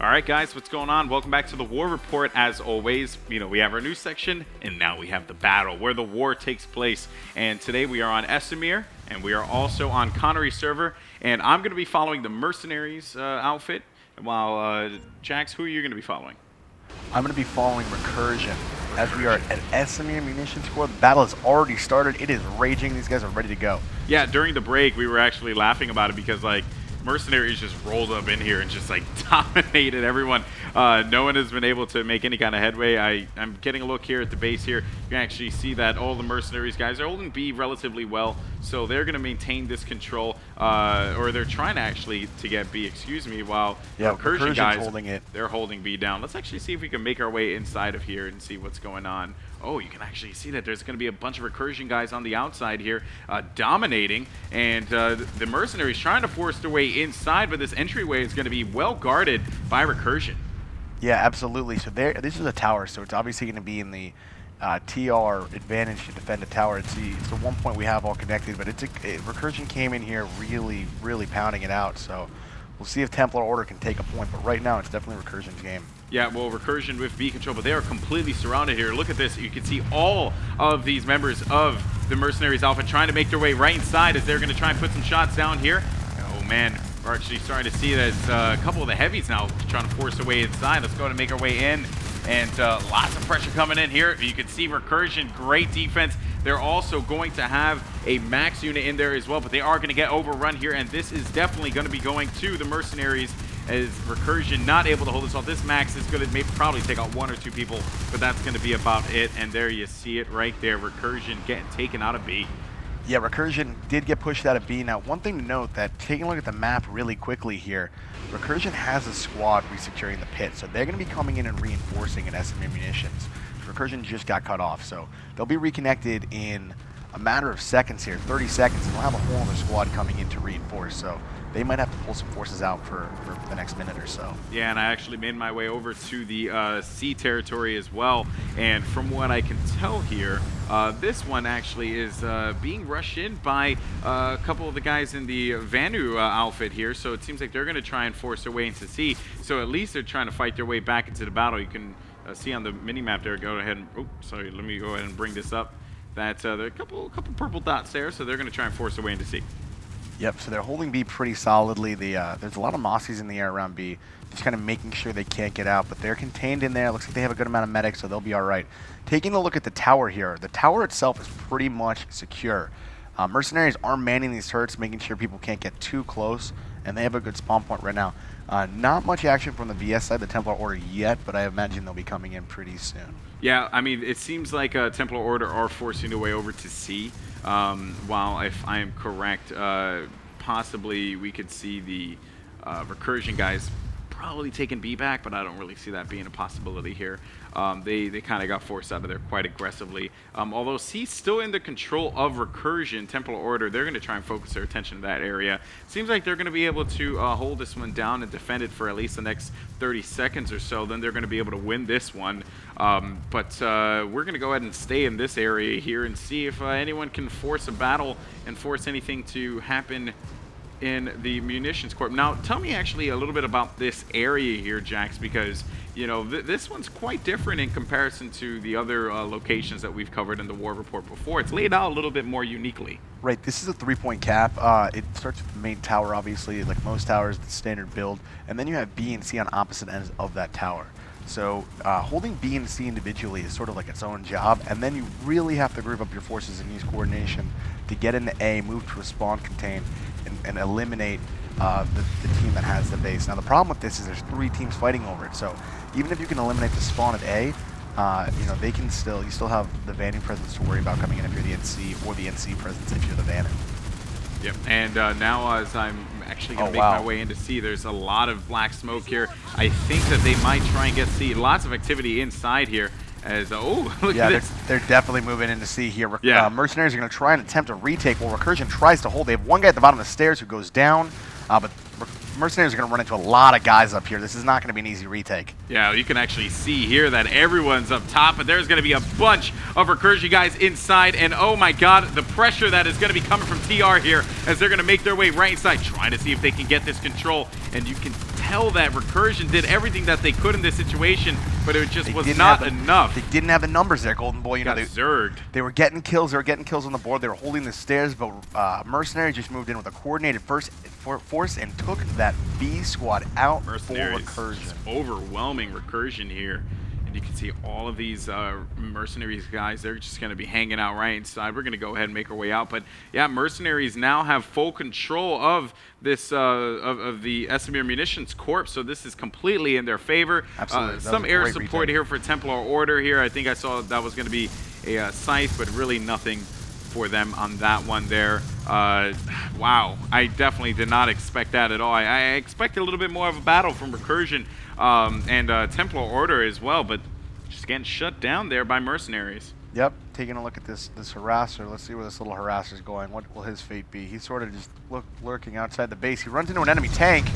All right, guys, what's going on? Welcome back to the War Report. As always, we have our news section, and now we have the battle where the war takes place. And today we are on Esamir, and we are also on Connery server. And I'm going to be following the Mercenaries outfit. While Jax, who are you going to be following? I'm going to be following Recursion. As we are at Esamir Munitions Corp, the battle has already started. It is raging. These guys are ready to go. Yeah, during the break, we were actually laughing about it because, Mercenaries just rolled up in here and just dominated everyone. No one has been able to make any kind of headway. I'm getting a look here at the base here. You can actually see that all the Mercenaries guys are holding B relatively well, so they're going to maintain this control, or they're trying to get B, excuse me, while Recursion guys, holding it. They're holding B down. Let's actually see if we can make our way inside of here and see what's going on. Oh, you can actually see that there's going to be a bunch of Recursion guys on the outside here dominating, and the Mercenaries trying to force their way inside, but this entryway is going to be well guarded by Recursion. Yeah, absolutely. So this is a tower, so it's obviously going to be in the TR advantage to defend the tower. It's the one point we have all connected, but Recursion came in here really, really pounding it out, so we'll see if Templar Order can take a point, but right now it's definitely Recursion's game. Yeah, well, Recursion with B control, but they are completely surrounded here. Look at this. You can see all of these members of the Mercenaries Alpha trying to make their way right inside as they're going to try and put some shots down here. Oh, man. We're actually starting to see that a couple of the heavies now trying to force their way inside. Let's go and make our way in. And lots of pressure coming in here. You can see Recursion, great defense. They're also going to have a max unit in there as well, but they are going to get overrun here, and this is definitely going to be going to the Mercenaries as Recursion not able to hold this off. This max is going to probably take out one or two people, but that's going to be about it. And there you see it right there. Recursion getting taken out of B. Yeah, Recursion did get pushed out of B. Now, one thing to note that taking a look at the map really quickly here, Recursion has a squad resecuring the pit, so they're going to be coming in and reinforcing at Esamir Munitions. Recursion just got cut off, so they'll be reconnected in a matter of seconds here, 30 seconds, and we'll have a whole other squad coming in to reinforce. So they might have to pull some forces out for the next minute or so. Yeah, and I actually made my way over to the C territory as well. And from what I can tell here, this one actually is being rushed in by a couple of the guys in the Vanu outfit here. So it seems like they're going to try and force their way into C. So at least they're trying to fight their way back into the battle. You can see on the mini-map there, go ahead and, oh, sorry, let me go ahead and bring this up. That there are a couple purple dots there, so they're going to try and force their way into C. Yep, so they're holding B pretty solidly. There's a lot of Mossies in the air around B, just kind of making sure they can't get out, but they're contained in there. Looks like they have a good amount of medics, so they'll be all right. Taking a look at the tower here, the tower itself is pretty much secure. Mercenaries are manning these turrets, making sure people can't get too close, and they have a good spawn point right now. Not much action from the VS side, the Templar Order yet, but I imagine they'll be coming in pretty soon. Yeah, I mean, it seems like Templar Order are forcing their way over to C. While, if I am correct, possibly we could see the Recursion guys probably taking B back, but I don't really see that being a possibility here. They kind of got forced out of there quite aggressively. Although C's still in the control of Recursion, Templar Order, they're going to try and focus their attention to that area. Seems like they're going to be able to hold this one down and defend it for at least the next 30 seconds or so. Then they're going to be able to win this one. But we're going to go ahead and stay in this area here and see if anyone can force a battle and force anything to happen in the Munitions Corp. Now, tell me actually a little bit about this area here, Jax, because, this one's quite different in comparison to the other locations that we've covered in the War Report before. It's laid out a little bit more uniquely. Right, this is a 3-point cap. It starts with the main tower, obviously, like most towers, the standard build, and then you have B and C on opposite ends of that tower. So holding B and C individually is sort of like its own job, and then you really have to group up your forces and use coordination to get into A, move to a spawn contain, and eliminate the team that has the base. Now the problem with this is there's 3 teams fighting over it, so even if you can eliminate the spawn at A, they can you still have the Vanu presence to worry about coming in if you're the NC, or the NC presence if you're the Vanu. Yep, and now as I'm actually going to make my way into C, there's a lot of black smoke here. I think that they might try and get C. Lots of activity inside here. As look at this. They're definitely moving into C here. Yeah. Mercenaries are going to try and attempt a retake while Recursion tries to hold. They have one guy at the bottom of the stairs who goes down, but Mercenaries are going to run into a lot of guys up here. This is not going to be an easy retake. Yeah, you can actually see here that everyone's up top, but there's going to be a bunch of Recursion guys inside, and oh my god, the pressure that is going to be coming from TR here as they're going to make their way right inside, trying to see if they can get this control, and you can tell that Recursion did everything that they could in this situation, but it just was not enough. They didn't have the numbers there, Golden Boy. You know, they were getting kills. They were getting kills on the board. They were holding the stairs, but Mercenaries just moved in with a coordinated force and took that B squad out for Recursion. Overwhelming Recursion here. You can see all of these Mercenaries guys, they're just going to be hanging out right inside. We're going to go ahead and make our way out. But yeah, Mercenaries now have full control of this, of the Esamir munitions corp, so this is completely in their favor. Absolutely. Some air support here for Templar order here. I think I saw that was going to be a scythe, but really nothing for them on that one there. Wow, I definitely did not expect that at all. I expected a little bit more of a battle from Recursion and Templar order as well, but just getting shut down there by Mercenaries. Yep, taking a look at this harasser. Let's see where this little harasser is going. What will his fate be? He's sort of just lurking outside the base. He runs into an enemy tank,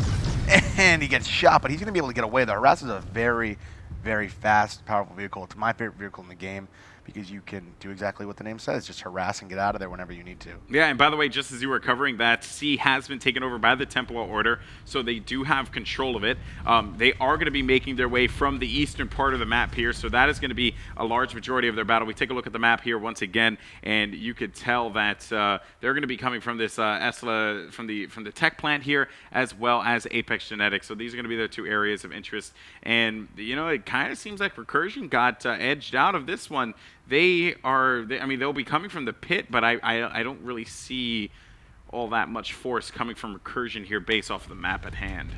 and he gets shot, but he's going to be able to get away. The harasser is a very, very fast, powerful vehicle. It's my favorite vehicle in the game, because you can do exactly what the name says, just harass and get out of there whenever you need to. Yeah, and by the way, just as you were covering that, C has been taken over by the Templar Order, so they do have control of it. They are going to be making their way from the eastern part of the map here, so that is going to be a large majority of their battle. We take a look at the map here once again, and you could tell that they're going to be coming from this ESLA, from the tech plant here, as well as Apex Genetics. So these are going to be their two areas of interest. And, you know, it kind of seems like Recursion got edged out of this one. I mean, they'll be coming from the pit, but I don't really see all that much force coming from Recursion here based off of the map at hand.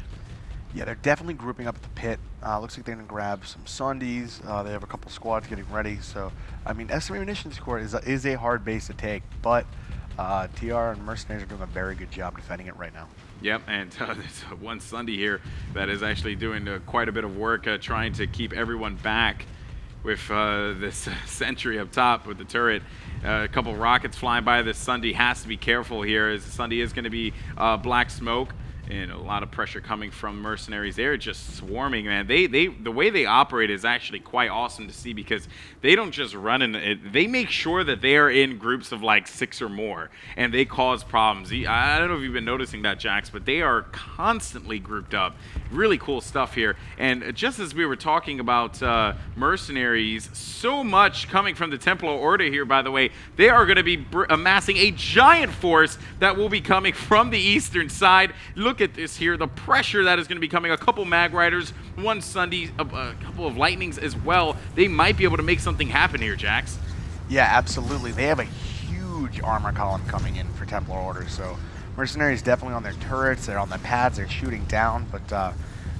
Yeah, they're definitely grouping up at the pit. Looks like they're going to grab some Sundays. They have a couple squads getting ready. So, I mean, Esamir Munitions Corps is a hard base to take, but TR and Mercenaries are doing a very good job defending it right now. Yep, and there's one Sunday here that is actually doing quite a bit of work trying to keep everyone back with this sentry up top with the turret. A couple rockets flying by. This Sunday has to be careful here, as the Sunday is going to be black smoke. And a lot of pressure coming from Mercenaries. They're just swarming, man. The way they operate is actually quite awesome to see, because they don't just run in it. They make sure that they are in groups of like 6 or more, and they cause problems. I don't know if you've been noticing that, Jax, but they are constantly grouped up. Really cool stuff here. And just as we were talking about Mercenaries, so much coming from the Templar Order here, by the way. They are going to be amassing a giant force that will be coming from the eastern side. Look at this here, the pressure that is going to be coming. A couple Mag Riders, one Sunday, a couple of Lightnings as well. They might be able to make something happen here, Jax. Yeah, absolutely. They have a huge armor column coming in for Templar Order, so Mercenaries definitely on their turrets, they're on the pads, they're shooting down, but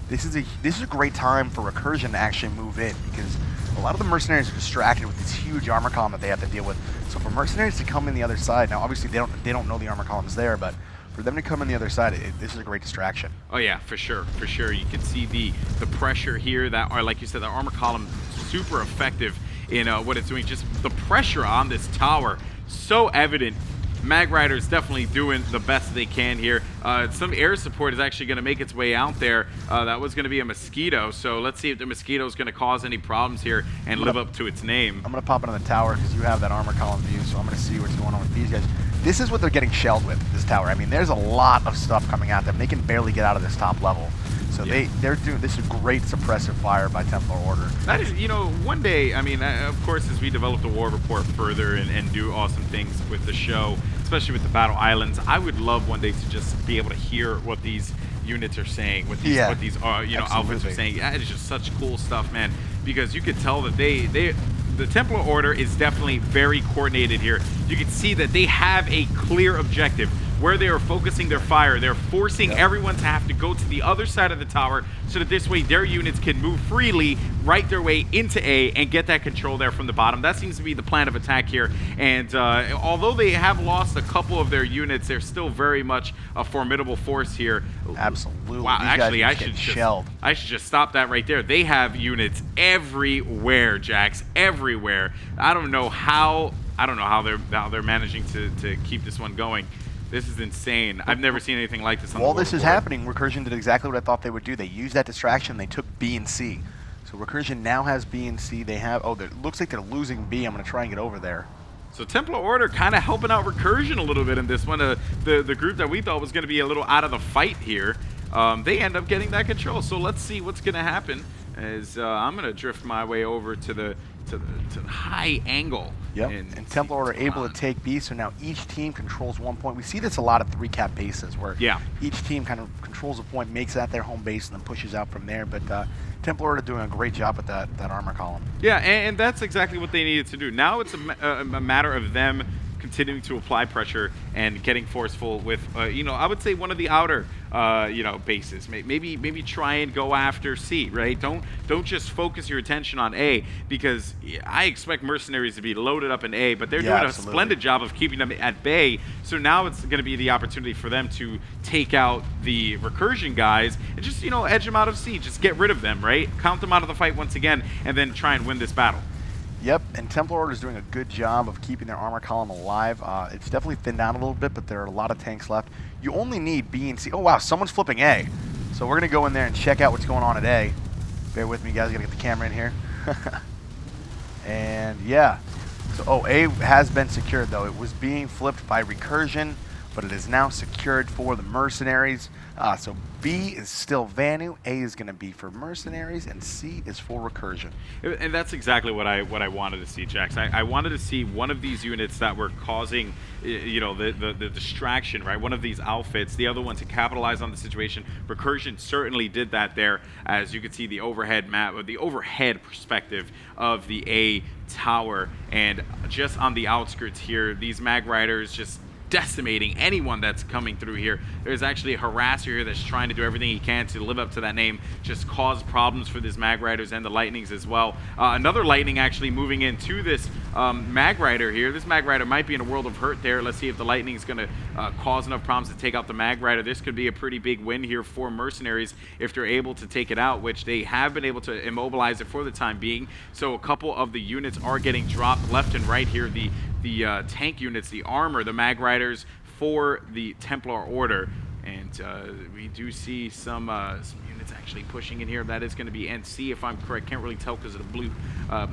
this is a great time for Recursion to actually move in, because a lot of the Mercenaries are distracted with this huge armor column that they have to deal with. So for Mercenaries to come in the other side, now obviously they don't know the armor column's there, but for them to come in the other side, this is a great distraction. Oh yeah, for sure, for sure. You can see the pressure here, that are, like you said, the armor column super effective in what it's doing. Just the pressure on this tower, so evident. Mag Riders definitely doing the best they can here. Some air support is actually going to make its way out there. That was going to be a Mosquito, so let's see if the Mosquito is going to cause any problems here and live up to its name. I'm going to pop into the tower because you have that armor column view, so I'm going to see what's going on with these guys. This is what they're getting shelled with, this tower. I mean, there's a lot of stuff coming at them. They can barely get out of this top level. So yeah. they're doing this is great suppressive fire by Templar Order. That is, you know, one day, I mean, of course, as we develop the war report further and do awesome things with the show, especially with the Battle Islands, I would love one day to just be able to hear what these units are saying, what these outfits are saying. Yeah, it's just such cool stuff, man, because you could tell that the Templar Order is definitely very coordinated here. You can see that they have a clear objective where they are focusing their fire. They're forcing everyone to have to go to the other side of the tower so that this way their units can move freely, right their way into A, and get that control there from the bottom. That seems to be the plan of attack here. And although they have lost a couple of their units, they're still very much a formidable force here. Absolutely. Wow, actually, I should just stop that right there. They have units everywhere, Jax, everywhere. I don't know how they're managing to keep this one going. This is insane. I've never seen anything like this on the While this is happening, Recursion did exactly what I thought they would do. They used that distraction. They took B and C. So Recursion now has B and C. They have, it looks like they're losing B. I'm going to try and get over there. So Templar Order kind of helping out Recursion a little bit in this one. The group that we thought was going to be a little out of the fight here. they end up getting that control. So let's see what's going to happen as I'm going to drift my way over to the high angle. Yep. And Templar Order able to take B, so now each team controls 1 point. We see this a lot of 3-cap bases where each team kind of controls a point, makes that their home base, and then pushes out from there. But Templar Order doing a great job with that armor column. Yeah, and that's exactly what they needed to do. Now it's a matter of them continuing to apply pressure and getting forceful with, I would say one of the outer, bases. Maybe try and go after C, right? Don't just focus your attention on A, because I expect Mercenaries to be loaded up in A, but they're doing a splendid job of keeping them at bay. So now it's going to be the opportunity for them to take out the Recursion guys and just, edge them out of C. Just get rid of them, right? Count them out of the fight once again, and then try and win this battle. Yep, and Templar Order is doing a good job of keeping their armor column alive. It's definitely thinned down a little bit, but there are a lot of tanks left. You only need B and C. Oh, wow, someone's flipping A. So we're going to go in there and check out what's going on at A. Bear with me, guys. Got to get the camera in here. And, yeah. So, A has been secured, though. It was being flipped by Recursion, but it is now secured for the Mercenaries. So B is still Vanu, A is going to be for Mercenaries, and C is for Recursion. And that's exactly what I wanted to see, Jax. I wanted to see one of these units that were causing, the distraction, right? One of these outfits, the other one to capitalize on the situation. Recursion certainly did that there, as you could see the overhead map, or the overhead perspective of the A tower, and just on the outskirts here, these mag riders just decimating anyone that's coming through here. There's actually a harasser here that's trying to do everything he can to live up to that name, just cause problems for these mag riders and the lightnings as well. Another lightning actually moving into this mag rider here. This mag rider might be in a world of hurt there. Let's see if the lightning is going to cause enough problems to take out the mag rider. This could be a pretty big win here for Mercenaries if they're able to take it out, which they have been able to immobilize it for the time being. So a couple of the units are getting dropped left and right here. The tank units, the armor, the mag riders for the Templar Order, and we do see some units actually pushing in here. That is going to be NC, if I'm correct. Can't really tell because of the blue,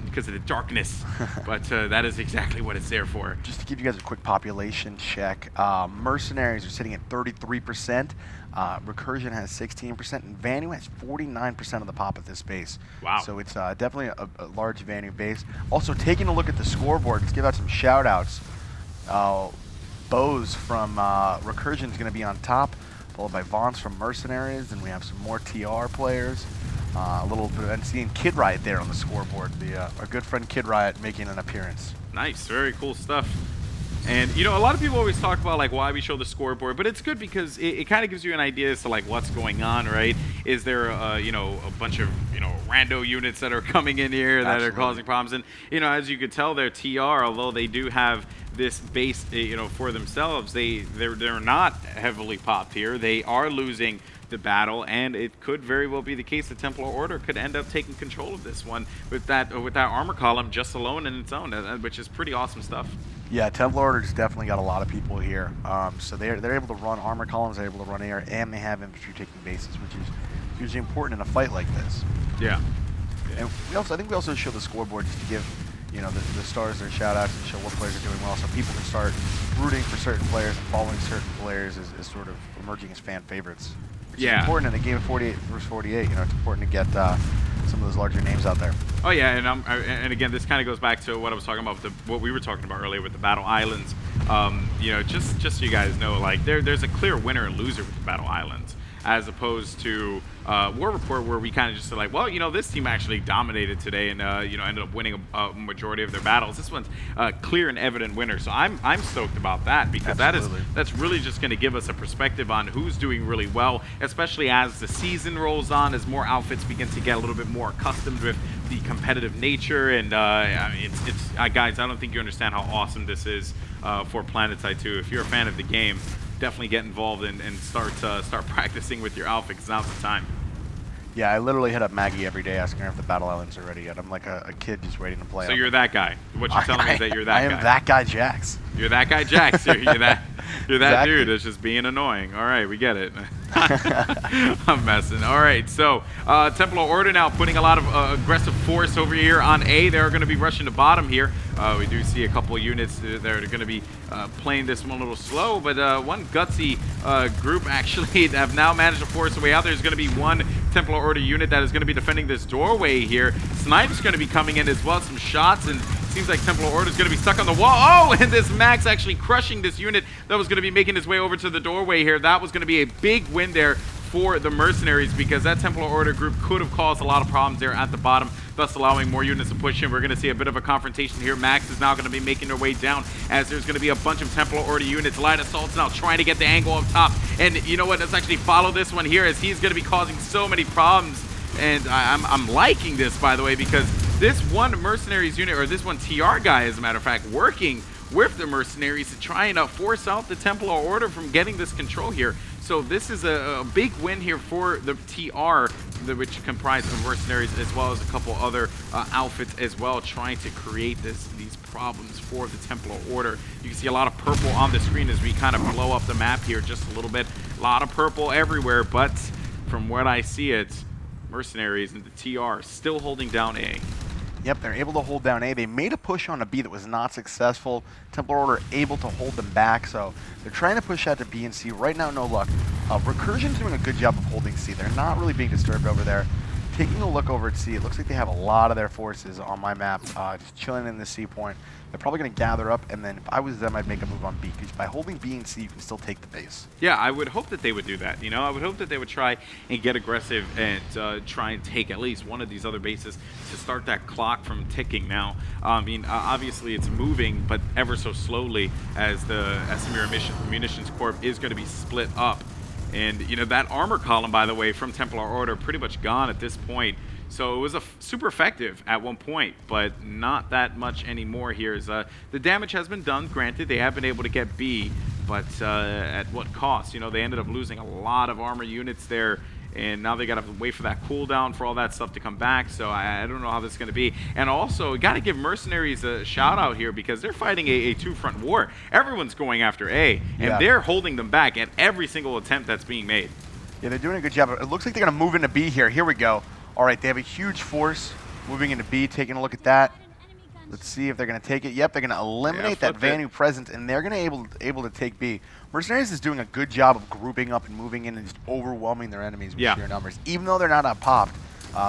because of the darkness, but that is exactly what it's there for. Just to give you guys a quick population check, Mercenaries are sitting at 33%. Recursion has 16%, and Vanu has 49% of the pop at this base. Wow. So it's definitely a large Vanu base. Also, taking a look at the scoreboard, let's give out some shout-outs. Bose from Recursion is going to be on top, followed by Vance from Mercenaries, and we have some more TR players. A little bit of NC and Kid Riot there on the scoreboard. Our good friend Kid Riot making an appearance. Nice, very cool stuff. And, a lot of people always talk about, like, why we show the scoreboard, but it's good because it kind of gives you an idea as to, like, what's going on, right? Is there, a bunch of, rando units that are coming in here that are causing problems? And, as you could tell, their TR, although they do have this base, for themselves, they're not heavily popped here. They are losing the battle, and it could very well be the case the Templar Order could end up taking control of this one with that armor column just alone in its own, which is pretty awesome stuff. Yeah, Templar Order's definitely got a lot of people here. So they're able to run armor columns, they're able to run air, and they have infantry taking bases, which is hugely important in a fight like this. Yeah. And I think we also show the scoreboard just to give the stars their shout outs and show what players are doing well, so people can start rooting for certain players and following certain players as sort of emerging as fan favorites. Which is important in a game of 48 versus 48. It's important to get some of those larger names out there. Oh yeah, and again, this kind of goes back to what I was talking about, what we were talking about earlier with the Battle Islands. Just so you guys know, like there's a clear winner and loser with the Battle Islands, as opposed to War Report, where we kind of just are like, well, this team actually dominated today and ended up winning a majority of their battles. This one's a clear and evident winner, so I'm stoked about that, because that's really just going to give us a perspective on who's doing really well, especially as the season rolls on, as more outfits begin to get a little bit more accustomed with the competitive nature. And guys, I don't think you understand how awesome this is for PlanetSide 2. If you're a fan of the game, definitely get involved and start practicing with your outfit, because now's the time. Yeah, I literally hit up Maggie every day asking her if the Battle Islands are ready yet. I'm like a kid just waiting to play. So you're that guy. What you're telling me is that you're that guy. I am that guy, Jax. You're that guy, Jax. You're that Exactly. dude that's just being annoying. All right, we get it. I'm messing. All right, so Templar Order now putting a lot of aggressive force over here on A. They're going to be rushing to bottom here. We do see a couple of units that are going to be playing this one a little slow, but one gutsy group actually have now managed to force a way out. There's going to be one Templar Order unit that is going to be defending this doorway here. Snipe's going to be coming in as well. Some shots, and seems like Templar Order is going to be stuck on the wall. Oh, and this Max actually crushing this unit that was going to be making his way over to the doorway here. That was going to be a big win there for the Mercenaries, because that Templar Order group could have caused a lot of problems there at the bottom, thus allowing more units to push in. We're going to see a bit of a confrontation here. Max is now going to be making their way down, as there's going to be a bunch of Templar Order units. Light Assault's now trying to get the angle up top. And you know what? Let's actually follow this one here, as he's going to be causing so many problems. And I'm liking this, by the way, because this one Mercenaries unit, or this one TR guy, as a matter of fact, working with the Mercenaries to try and force out the Templar Order from getting this control here. So this is a big win here for the TR, which comprise of Mercenaries as well as a couple other outfits as well, trying to create these problems for the Templar Order. You can see a lot of purple on the screen as we kind of blow up the map here just a little bit. A lot of purple everywhere, but from what I see it, Mercenaries and the TR still holding down A. Yep, they're able to hold down A. They made a push on a B that was not successful. Templar Order able to hold them back, so they're trying to push out to B and C. Right now, no luck. Recursion's doing a good job of holding C. They're not really being disturbed over there. Taking a look over at C, it looks like they have a lot of their forces on my map, just chilling in the C point. They're probably going to gather up, and then if I was them, I'd make a move on B, because by holding B and C, you can still take the base. Yeah, I would hope that they would do that. You know, I would hope that they would try and get aggressive and try and take at least one of these other bases to start that clock from ticking now. I mean, obviously it's moving, but ever so slowly, as the Esamir munitions corp is going to be split up. And, you know, that armor column, by the way, from Templar Order, pretty much gone at this point. So it was super effective at one point, but not that much anymore here. As, the damage has been done, granted. They have been able to get B, but at what cost? You know, they ended up losing a lot of armor units there, and now they got to wait for that cooldown for all that stuff to come back. So I don't know how this is going to be. And also, got to give Mercenaries a shout out here, because they're fighting a two-front war. Everyone's going after A, and they're holding them back at every single attempt that's being made. Yeah, they're doing a good job. It looks like they're going to move into B here. Here we go. All right, they have a huge force moving into B. Taking a look at that. Let's see if they're going to take it. Yep, they're going to eliminate that Vanu presence, and they're going to able to take B. Mercenaries is doing a good job of grouping up and moving in and just overwhelming their enemies with sheer numbers. Even though they're not popped,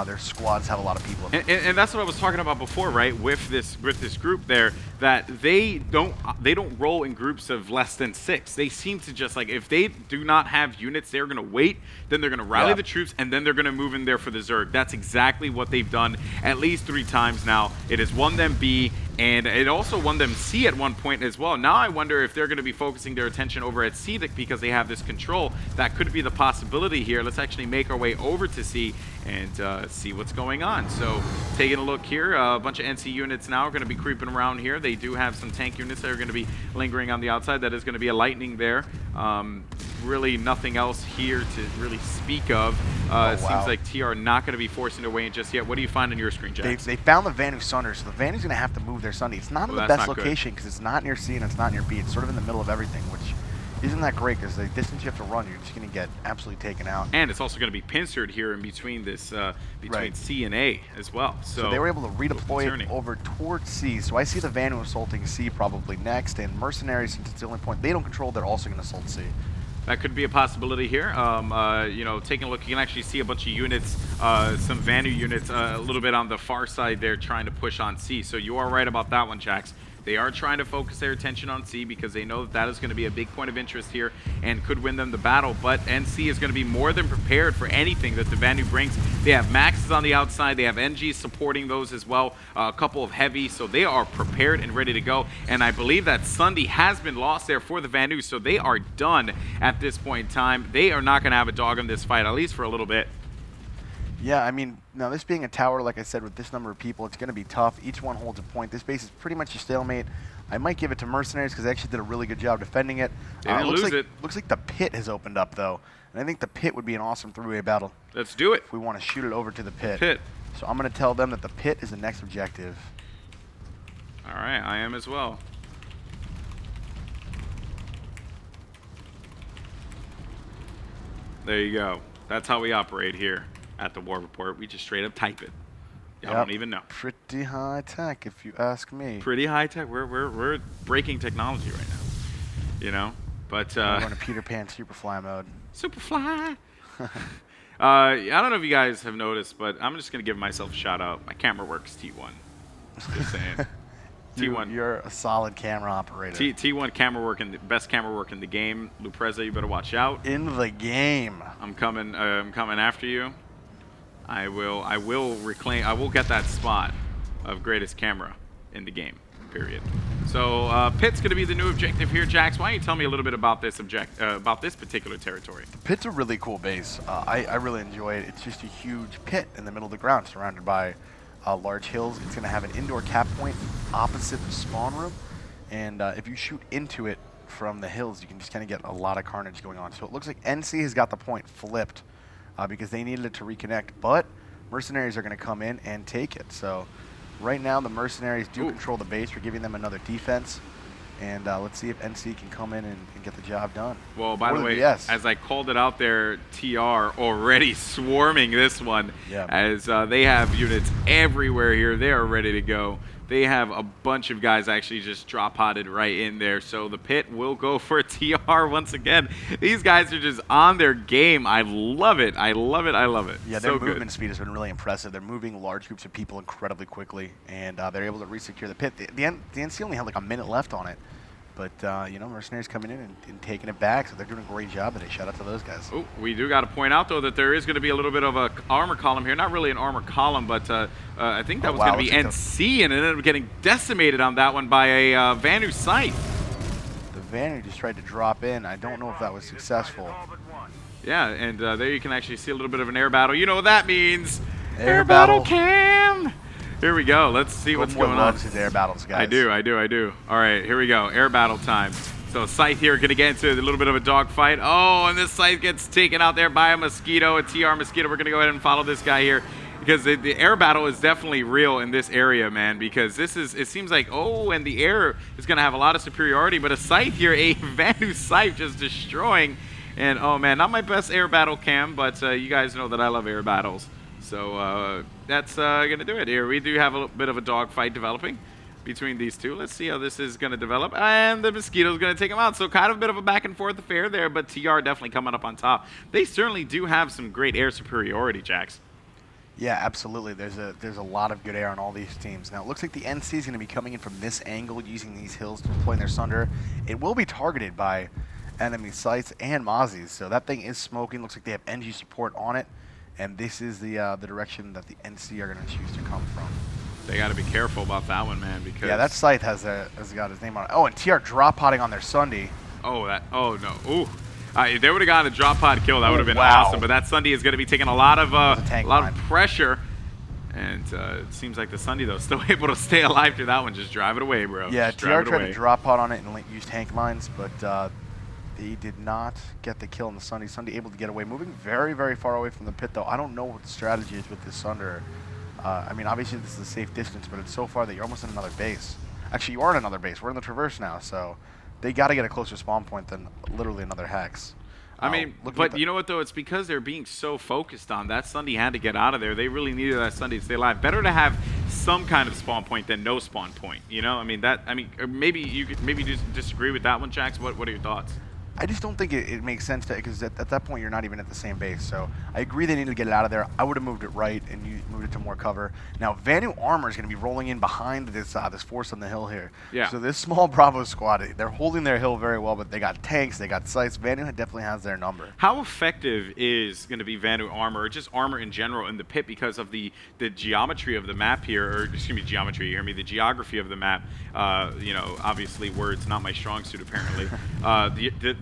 their squads have a lot of people. And that's what I was talking about before, right? With this group there, that they don't roll in groups of less than 6. They seem to just, like, if they do not have units, they're going to wait. Then they're going to rally the troops, and then they're going to move in there for the Zerg. That's exactly what they've done at least 3 times now. It has won them B, and it also won them C at one point as well. Now I wonder if they're going to be focusing their attention over at C because they have this control. That could be the possibility here. Let's actually make our way over to C and see what's going on. So taking a look here, a bunch of NC units now are going to be creeping around here. They do have some tank units that are going to be lingering on the outside. That is going to be a lightning there. Really nothing else here to really speak of. It seems like TR not going to be forcing their way in just yet. What do you find on your screen, Jack? They found the Vanu Sunder, so the Vanu's going to have to move their Sunday. It's not in the best location because it's not near C and it's not near B. It's sort of in the middle of everything, which isn't that great, because the distance you have to run, you're just going to get absolutely taken out. And it's also going to be pincered here in between this, between C and A as well. So they were able to redeploy it over towards C. So I see the Vanu assaulting C probably next, and Mercenaries, since it's the only point they don't control, they're also going to assault C. That could be a possibility here. You know, taking a look, you can actually see a bunch of units, some Vanu units, a little bit on the far side there, trying to push on C. So you are right about that one, Jax. They are trying to focus their attention on C because they know that that is going to be a big point of interest here and could win them the battle. But NC is going to be more than prepared for anything that the Vanu brings. They have Maxes on the outside. They have NGs supporting those as well. A couple of heavies. So they are prepared and ready to go. And I believe that Sunday has been lost there for the Vanu. So they are done at this point in time. They are not going to have a dog in this fight, at least for a little bit. Yeah, I mean, now this being a tower, like I said, with this number of people, it's going to be tough. Each one holds a point. This base is pretty much a stalemate. I might give it to Mercenaries because they actually did a really good job defending it. They didn't lose it. Looks like the pit has opened up, though. And I think the pit would be an awesome three-way battle. Let's do it. If we want to shoot it over to the pit. So I'm going to tell them that the pit is the next objective. All right, I am as well. There you go. That's how we operate here at the War Report. We just straight up type it. Y'all don't even know. Pretty high tech, if you ask me. Pretty high tech. We're breaking technology right now. You know? But We're going to Peter Pan Superfly mode. Superfly. I don't know if you guys have noticed, but I'm just gonna give myself a shout out. My camera works T1. Just saying. T1. You're a solid camera operator. T1 camera work the best camera work in the game. Lupreza, you better watch out. In the game. I'm coming after you. I will reclaim. I will get that spot of greatest camera in the game. Period. So pit's going to be the new objective here, Jax. Why don't you tell me a little bit about this about this particular territory? The pit's a really cool base. I really enjoy it. It's just a huge pit in the middle of the ground, surrounded by large hills. It's going to have an indoor cap point opposite the spawn room, and if you shoot into it from the hills, you can just kind of get a lot of carnage going on. So it looks like NC has got the point flipped because they needed it to reconnect, but Mercenaries are going to come in and take it. So right now, the Mercenaries do control the base. We're giving them another defense. And let's see if NC can come in and get the job done. Well, by the way, as I called it out there, TR already swarming this one. Yeah. As they have units everywhere here. They are ready to go. They have a bunch of guys actually just drop-potted right in there. So the pit will go for TR once again. These guys are just on their game. I love it. I love it. I love it. Yeah, their movement speed has been really impressive. They're moving large groups of people incredibly quickly, and they're able to re-secure the pit. The NC only had like a minute left on it. But, you know, Mercenaries coming in and taking it back, so they're doing a great job today. Shout out to those guys. Oh, we do got to point out, though, that there is going to be a little bit of a armor column here. Not really an armor column, but I think that was going to be NC, and it ended up getting decimated on that one by a Vanu Scythe. The Vanu just tried to drop in. I don't know if that was successful. Yeah, and there you can actually see a little bit of an air battle. You know what that means. Air battle cam! Here we go. Let's see what's going on. Loves his air battles, guys. I do. All right, here we go. Air battle time. So Scythe here going to get into a little bit of a dogfight. Oh, and this Scythe gets taken out there by a Mosquito, a TR Mosquito. We're going to go ahead and follow this guy here because the air battle is definitely real in this area, man, because it seems like, and the air is going to have a lot of superiority, but a Scythe here, a Vanu Scythe just destroying. And, oh, man, not my best air battle cam, but you guys know that I love air battles. So that's going to do it here. We do have a little bit of a dogfight developing between these two. Let's see how this is going to develop. And the Mosquito's going to take him out. So kind of a bit of a back and forth affair there, but TR definitely coming up on top. They certainly do have some great air superiority, Jax. Yeah, absolutely. There's a lot of good air on all these teams. Now, it looks like the NC is going to be coming in from this angle using these hills to deploy their Sunder. It will be targeted by enemy sites and Mozzies. So that thing is smoking. Looks like they have NG support on it. And this is the direction that the NC are going to choose to come from. They got to be careful about that one, man, because... Yeah, that Scythe has got his name on it. Oh, and TR drop-potting on their Sunday. Oh, no. Ooh. If they would have gotten a drop-pod kill, that would have been awesome. But that Sunday is going to be taking a lot of pressure. And it seems like the Sunday, though, still able to stay alive through that one. Just drive it away, bro. Yeah, TR tried to drop-pod on it and use tank mines, but... They did not get the kill on the Sunday. Sunday able to get away. Moving very, very far away from the pit, though. I don't know what the strategy is with this Sunder. I mean, obviously, this is a safe distance, but it's so far that you're almost in another base. Actually, you are in another base. We're in the Traverse now, so they got to get a closer spawn point than literally another Hex. I mean, but you know what, though? It's because they're being so focused on that Sunday had to get out of there. They really needed that Sunday to stay alive. Better to have some kind of spawn point than no spawn point, you know? I mean, maybe you could just disagree with that one, Jax. What are your thoughts? I just don't think it makes sense because at that point you're not even at the same base. So I agree they need to get it out of there. I would have moved it right and you moved it to more cover. Now Vanu Armor is going to be rolling in behind this force on the hill here. Yeah. So this small Bravo squad, they're holding their hill very well, but they got tanks, they got sights. Vanu definitely has their number. How effective is going to be Vanu Armor, or just armor in general in the pit because of the geometry of the map here, or excuse me, geometry, you hear me, the geography of the map. You know, obviously words not my strong suit apparently.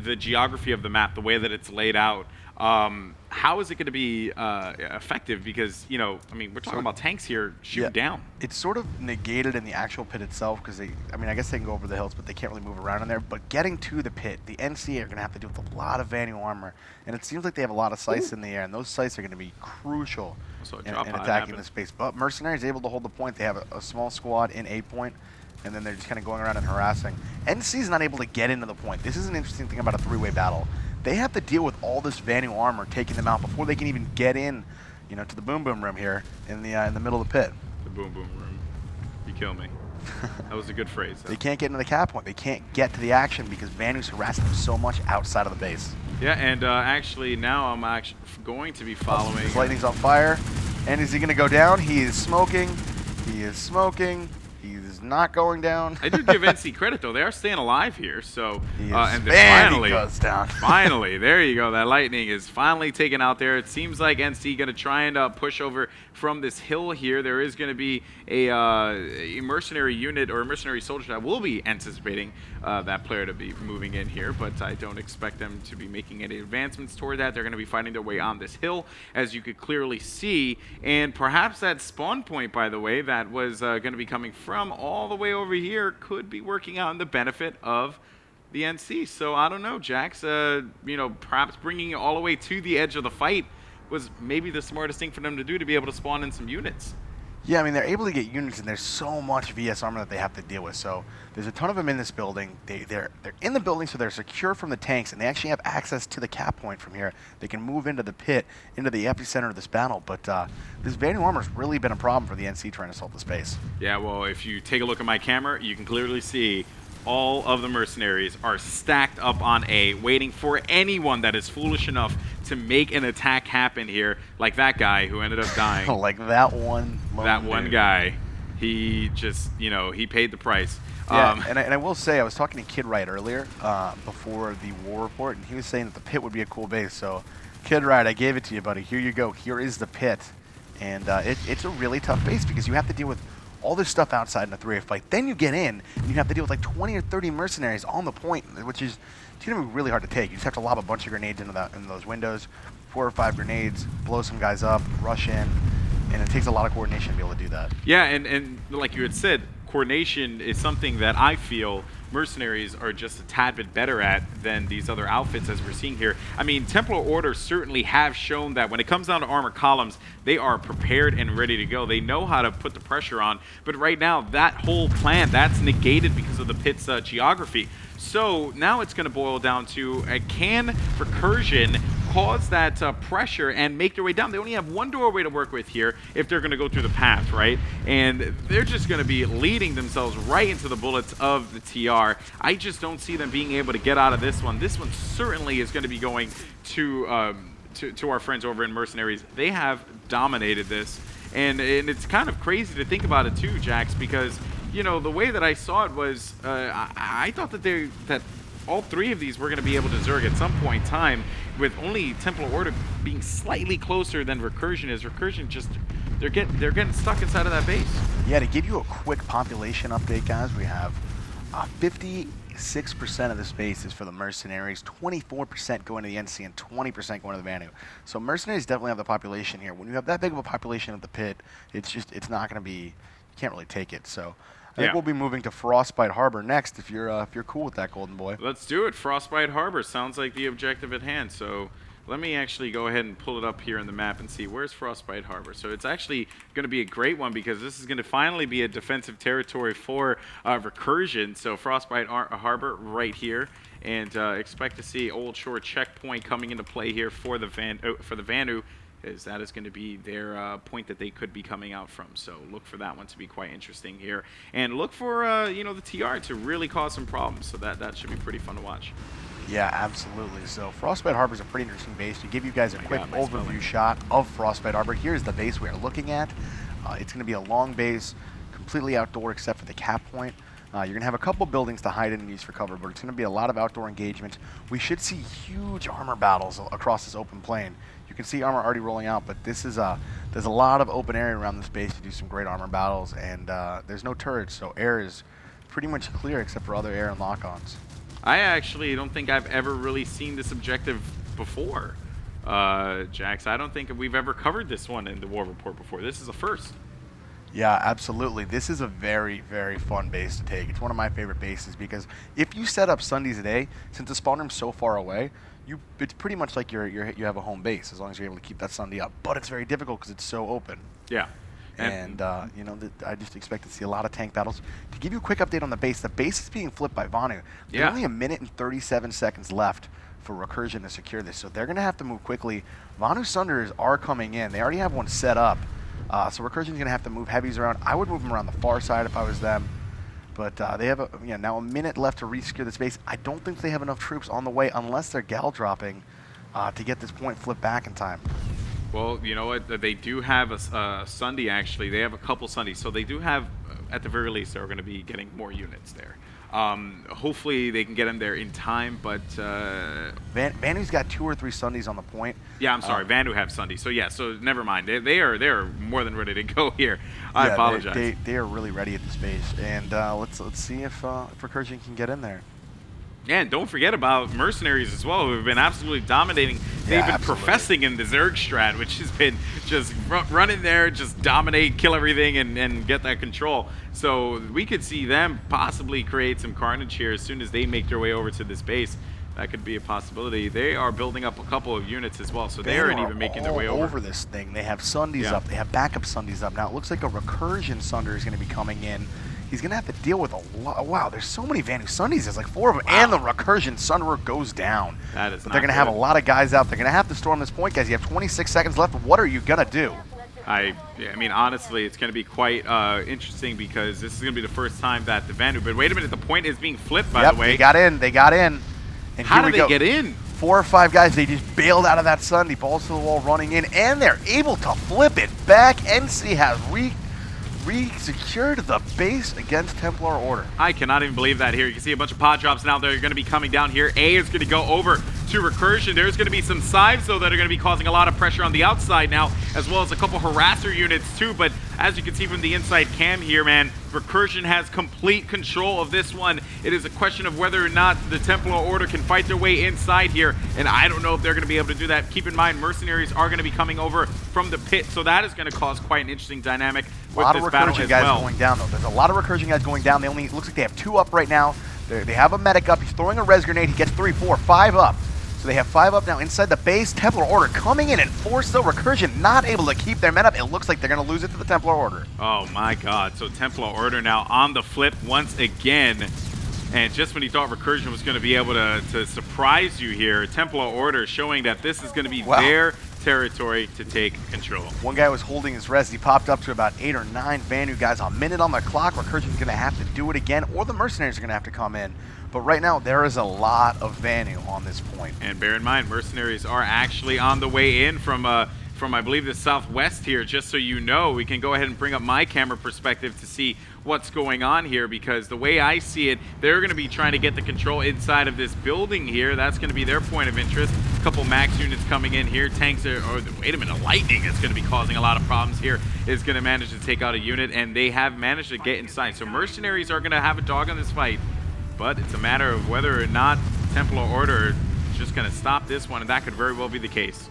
The geography of the map, the way that it's laid out, how is it going to be effective? Because, you know, I mean, we're talking about tanks here shooting down. It's sort of negated in the actual pit itself because I mean, I guess they can go over the hills, but they can't really move around in there. But getting to the pit, the NC are going to have to deal with a lot of Vanu Armor. And it seems like they have a lot of sights in the air, and those sights are going to be crucial in attacking the space. But Mercenaries able to hold the point. They have a small squad in A point. And then they're just kind of going around and harassing. NC's not able to get into the point. This is an interesting thing about a three-way battle. they have to deal with all this Vanu armor taking them out before they can even get in, you know, to the boom boom room here in the middle of the pit. The boom boom room. You kill me. That was a good phrase. They can't get into the cap point. They can't get to the action because Vanu's harassing them so much outside of the base. Yeah, and actually now I'm actually going to be following. His lightning's on fire. And is he going to go down? He is smoking. He is smoking. He is not going down. I do give NC credit though; they are staying alive here. So, and finally, he goes down. Finally, there you go. That lightning is finally taken out there. It seems like NC going to try and push over from this hill here. There is going to be a mercenary unit or a mercenary soldier that will be anticipating that player to be moving in here, but I don't expect them to be making any advancements toward that. They're going to be fighting their way on this hill, as you could clearly see, and perhaps that spawn point, by the way, that was going to be coming from all the way over here could be working out in the benefit of the NC. So I don't know, Jax. You know, perhaps bringing it all the way to the edge of the fight was maybe the smartest thing for them to do, to be able to spawn in some units. Yeah, I mean, they're able to get units, and there's so much VS armor that they have to deal with. So there's a ton of them in this building. They're in the building, so they're secure from the tanks, and they actually have access to the cap point from here. They can move into the pit, into the epicenter of this battle. But this Vanu armor's really been a problem for the NC trying to assault the space. Yeah, well, if you take a look at my camera, you can clearly see all of the mercenaries are stacked up on A, waiting for anyone that is foolish enough to make an attack happen here, like that guy who ended up dying. Like that one. That one guy. He just, you know, he paid the price. Yeah, and I will say, I was talking to Kid Wright earlier before the war report, and he was saying that the pit would be a cool base. So, Kid Wright, I gave it to you, buddy. Here you go. Here is the pit. And it's a really tough base because you have to deal with all this stuff outside in a 3-way fight. Then you get in, and you have to deal with like 20 or 30 mercenaries on the point, which is going to be really hard to take. You just have to lob a bunch of grenades into those windows, 4 or 5 grenades, blow some guys up, rush in, and it takes a lot of coordination to be able to do that. Yeah, and like you had said, coordination is something that I feel mercenaries are just a tad bit better at than these other outfits, as we're seeing here. I mean, Templar orders certainly have shown that when it comes down to armor columns, they are prepared and ready to go. They know how to put the pressure on, but right now, that whole plan, that's negated because of the pit's geography. So now it's going to boil down to, can Recursion cause that pressure and make their way down? They only have one doorway to work with here if they're going to go through the path, right? And they're just going to be leading themselves right into the bullets of the TR. I just don't see them being able to get out of this one. This one certainly is going to be going to our friends over in Mercenaries. They have dominated this, and it's kind of crazy to think about it too, Jax, because you know the way that I saw it was I thought that all 3 of these were going to be able to zerg at some point in time, with only Templar Order being slightly closer than Recursion is. Recursion just, they're getting stuck inside of that base. Yeah, to give you a quick population update, guys, we have 56% of the space is for the Mercenaries, 24% going to the NC, and 20% going to the Vanu. So Mercenaries definitely have the population here. When you have that big of a population at the pit, it's not going to be, you can't really take it. So I think we'll be moving to Frostbite Harbor next if you're cool with that, Golden Boy. Let's do it. Frostbite Harbor sounds like the objective at hand. So let me actually go ahead and pull it up here in the map and see where's Frostbite Harbor. So it's actually going to be a great one because this is going to finally be a defensive territory for Recursion. So Frostbite Harbor right here, and expect to see Old Shore checkpoint coming into play here for the Vanu. That is going to be their point that they could be coming out from. So look for that one to be quite interesting here. And look for, you know, the TR to really cause some problems. So that should be pretty fun to watch. Yeah, absolutely. So Frostbite Harbor is a pretty interesting base. To give you guys a quick overview shot of Frostbite Harbor, here's the base we are looking at. It's going to be a long base, completely outdoor except for the cap point. You're going to have a couple buildings to hide in and use for cover, but it's going to be a lot of outdoor engagement. We should see huge armor battles across this open plain. You can see armor already rolling out, but this is there's a lot of open area around this base to do some great armor battles, and there's no turrets, so air is pretty much clear except for other air and lock-ons. I actually don't think I've ever really seen this objective before, Jax. I don't think we've ever covered this one in the war report before. This is a first. Yeah, absolutely. This is a very, very fun base to take. It's one of my favorite bases because if you set up Sundays a day, since the spawn room's so far away, it's pretty much like you have a home base as long as you're able to keep that Sunday up. But it's very difficult because it's so open. Yeah. And you know, I just expect to see a lot of tank battles. To give you a quick update on the base is being flipped by Vanu. There's only 1 minute and 37 seconds left for Recursion to secure this. So they're going to have to move quickly. Vanu Sunders are coming in. They already have one set up. So Recursion's going to have to move heavies around. I would move them around the far side if I was them. But they have now a minute left to resecure the space. I don't think they have enough troops on the way unless they're gal dropping to get this point flipped back in time. Well, you know what? They do have a Sunday, actually. They have a couple Sundays. So they do have, at the very least, they're going to be getting more units there. Hopefully they can get them there in time, but... Vanu's got 2 or 3 Sundays on the point. Yeah, I'm sorry. Vanu have Sunday. So, yeah, so never mind. They are more than ready to go here. I apologize. They are really ready at this base. And let's see if Recursion can get in there. Yeah, and don't forget about Mercenaries as well, who have been absolutely dominating. They've been professing in the Zerg strat, which has been just run in there, just dominate, kill everything, and get that control. So we could see them possibly create some carnage here as soon as they make their way over to this base. That could be a possibility. They are building up a couple of units as well, so they aren't even making their way over this thing. They have Sundays up. They have backup Sundays up. Now it looks like a Recursion Sunder is going to be coming in. He's going to have to deal with a lot. Wow, there's so many Vanu Sundays. There's like 4 of them. Wow. And the Recursion Sunderer goes down. That is but they're going to have a lot of guys out. They're going to have to storm this point, guys. You have 26 seconds left. What are you going to do? I mean, honestly, it's going to be quite interesting because this is going to be the first time that the Vanu... But wait a minute, the point is being flipped, by the way. They got in. They got in. And how did they get in? 4 or 5 guys, they just bailed out of that Sunday. Balls to the wall running in, and they're able to flip it back. NC has re-secured the base against Templar Order. I cannot even believe that here. You can see a bunch of pod drops now that are going to be coming down here. A is going to go over to Recursion. There's going to be some Scythes, though, that are going to be causing a lot of pressure on the outside now, as well as a couple harasser units, too. But as you can see from the inside cam here, man, Recursion has complete control of this one. It is a question of whether or not the Templar Order can fight their way inside here, and I don't know if they're going to be able to do that. Keep in mind, Mercenaries are going to be coming over from the pit, so that is going to cause quite an interesting dynamic with this battle as well. A lot of Recursion guys going down, though. There's a lot of Recursion guys going down. It looks like they have 2 up right now. They have a medic up. He's throwing a res grenade. He gets 3, 4, 5 up. So they have 5 up now inside the base. Templar Order coming in and force the Recursion, not able to keep their men up. It looks like they're going to lose it to the Templar Order. Oh my god. So Templar Order now on the flip once again. And just when you thought Recursion was going to be able to surprise you here, Templar Order showing that this is going to be their territory to take control. One guy was holding his res. He popped up to about 8 or 9 Vanu guys. A minute on the clock. Recursion's going to have to do it again, or the Mercenaries are going to have to come in. But right now, there is a lot of Vanu on this point. And bear in mind, Mercenaries are actually on the way in from I believe, the southwest here. Just so you know, we can go ahead and bring up my camera perspective to see what's going on here, because the way I see it, they're going to be trying to get the control inside of this building here. That's going to be their point of interest. A couple max units coming in here. Tanks are, wait a minute, lightning is going to be causing a lot of problems here. Is going to manage to take out a unit, and they have managed to get inside. So Mercenaries are going to have a dog on this fight. But it's a matter of whether or not Templar Order is just going to stop this one, and that could very well be the case.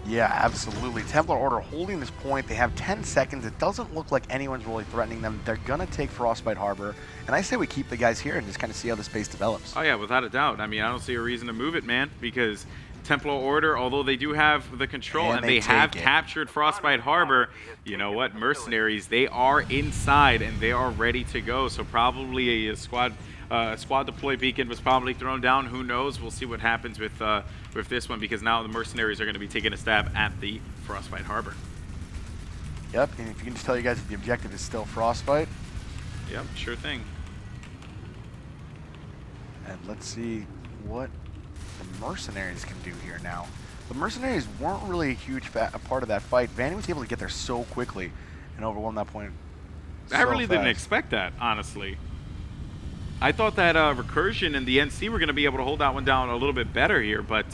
Yeah, absolutely. Templar Order holding this point. They have 10 seconds. It doesn't look like anyone's really threatening them. They're going to take Frostbite Harbor. And I say we keep the guys here and just kind of see how the space develops. Oh, yeah, without a doubt. I mean, I don't see a reason to move it, man, because Templar Order, although they do have the control and they have captured Frostbite Harbor, you know what? Mercenaries, they are inside and they are ready to go. So probably a squad deploy beacon was probably thrown down. Who knows? We'll see what happens with this one, because now the Mercenaries are going to be taking a stab at the Frostbite Harbor. Yep, and if you can just tell you guys that the objective is still Frostbite. Yep, sure thing. And let's see what the Mercenaries can do here now. The Mercenaries weren't really a huge a part of that fight. Vanny was able to get there so quickly and overwhelm that point. I really didn't expect that, honestly. I thought that Recursion and the NC were going to be able to hold that one down a little bit better here, but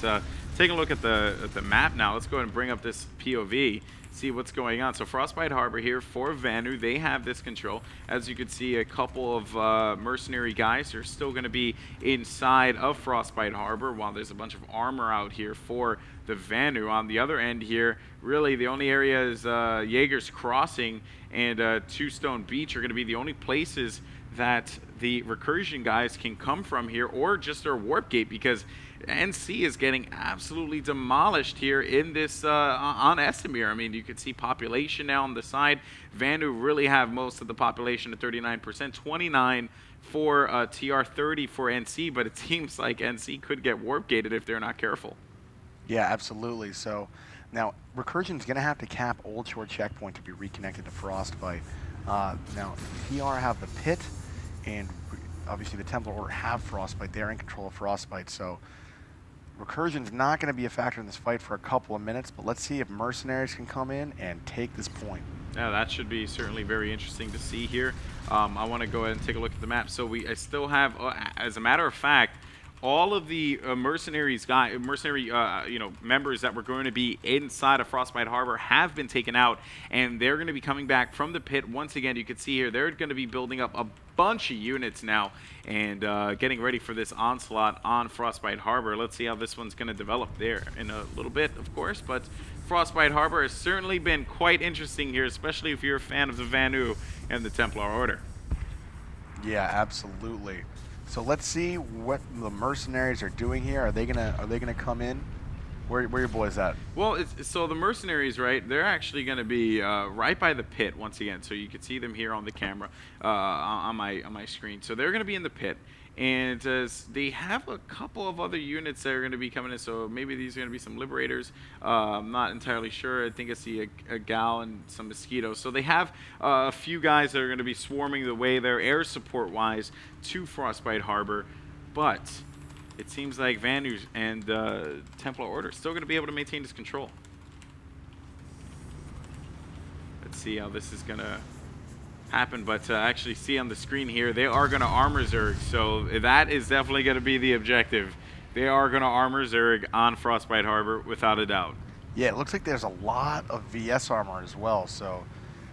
taking a look at the map now, let's go ahead and bring up this POV, see what's going on. So Frostbite Harbor here for Vanu, they have this control. As you can see, a couple of mercenary guys are still going to be inside of Frostbite Harbor, while there's a bunch of armor out here for the Vanu. On the other end here, really the only area is Jaeger's Crossing and Two Stone Beach are going to be the only places that the Recursion guys can come from here, or just their warp gate, because NC is getting absolutely demolished here in this on Esamir. I mean, you can see population now on the side. Vanu really have most of the population at 39%, 29 for TR, 30 for NC, but it seems like NC could get warp gated if they're not careful. Yeah, absolutely. So now Recursion's going to have to cap Old Shore checkpoint to be reconnected to Frostbite. Now TR have the pit, and obviously the Templar Order have Frostbite. They're in control of Frostbite, so Recursion's not going to be a factor in this fight for a couple of minutes, but let's see if Mercenaries can come in and take this point. Yeah, that should be certainly very interesting to see here. I want to go ahead and take a look at the map. So I still have, as a matter of fact, all of the mercenary members that were going to be inside of Frostbite Harbor have been taken out, and they're going to be coming back from the pit once again. You can see here they're going to be building up a bunch of units now and getting ready for this onslaught on Frostbite Harbor. Let's see how this one's going to develop there in a little bit, of course, but Frostbite Harbor has certainly been quite interesting here, especially if you're a fan of the Vanu and the Templar Order. Yeah, absolutely. So let's see what the Mercenaries are doing here. Are they gonna come in? Where your boys at? Well, so the Mercenaries, right? They're actually going to be right by the pit once again. So you can see them here on the camera on my screen. So they're going to be in the pit, and they have a couple of other units that are going to be coming in. So maybe these are going to be some Liberators. I'm not entirely sure. I think I see a Gal and some Mosquitoes. So they have a few guys that are going to be swarming the way there, air support wise, to Frostbite Harbor, but it seems like Vanu and Templar Order still going to be able to maintain this control. Let's see how this is going to happen, but actually see on the screen here, they are going to armor Zerg, so that is definitely going to be the objective. They are going to armor Zerg on Frostbite Harbor without a doubt. Yeah, it looks like there's a lot of VS armor as well, so